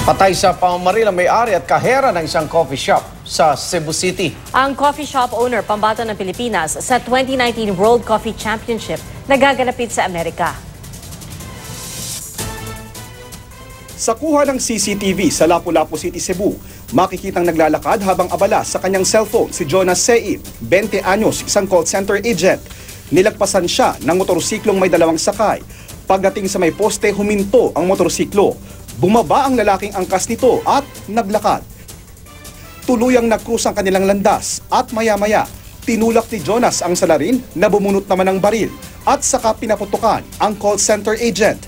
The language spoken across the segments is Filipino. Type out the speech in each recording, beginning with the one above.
Patay sa pamamaril ang may-ari at kahera ng isang coffee shop sa Cebu City. Ang coffee shop owner, pambato ng Pilipinas, sa 2019 World Coffee Championship nagaganapit sa Amerika. Sa kuha ng CCTV sa Lapu-Lapu City, Cebu, makikitang naglalakad habang abala sa kanyang cellphone si Jonas Seid, 20 anyos, isang call center agent. Nilagpasan siya ng motorsiklong may dalawang sakay. Pagdating sa may poste, huminto ang motorsiklo. Bumaba ang lalaking angkas nito at naglakad. Tuluyang nagkrus ang kanilang landas at maya-maya, tinulak ni Jonas ang salarin na bumunot naman ng baril at saka pinaputukan ang call center agent.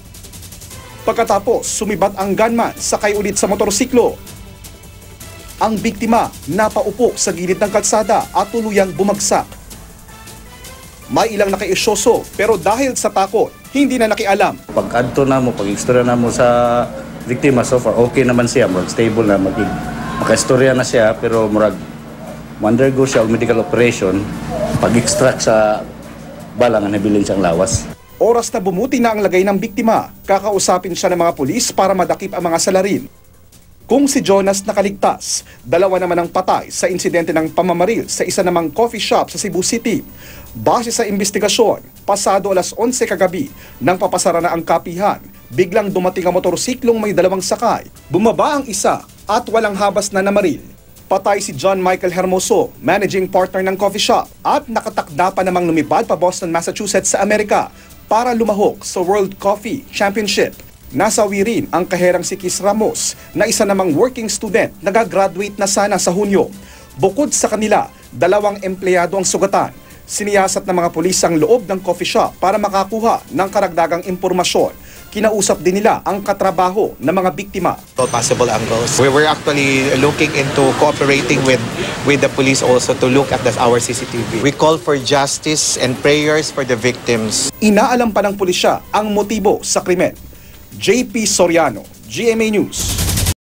Pagkatapos, sumibat ang gunman, sakay ulit sa motorsiklo. Ang biktima napaupo sa gilid ng kalsada at tuluyang bumagsak. May ilang nakaisyoso pero dahil sa takot, hindi na nakialam. Pag-adto na mo, pag-istorya na mo sa biktima, so far okay naman siya, murag stable na, maka-istorya na siya, pero murag undergo siya o medical operation pag-extract sa bala nga nabilin siyang lawas. Oras na bumuti na ang lagay ng biktima, kakausapin siya ng mga pulis para madakip ang mga salarin. Kung si Jonas nakaligtas, dalawa naman ang patay sa insidente ng pamamaril sa isa namang coffee shop sa Cebu City. Base sa investigasyon, pasado alas 11 kagabi, nang papasara na ang kapihan, biglang dumating ang motorsiklong may dalawang sakay. Bumaba ang isa at walang habas na namaril. Patay si John Michael Hermoso, managing partner ng coffee shop, at nakatakda pa namang lumipad pa Boston, Massachusetts sa Amerika para lumahok sa World Coffee Championship. Nasawi rin ang kaherang si Kis Ramos na isa namang working student na gagraduate na sana sa Hunyo. Bukod sa kanila, dalawang empleyado ang sugatan. Siniyasat ng mga pulis ang loob ng coffee shop para makakuha ng karagdagang impormasyon. Kinausap din nila ang katrabaho ng mga biktima. All possible angles. We were actually looking into cooperating with the police also to look at our CCTV. We call for justice and prayers for the victims. Inaalam pa ng pulisya ang motibo sa krimen. JP Soriano, GMA News.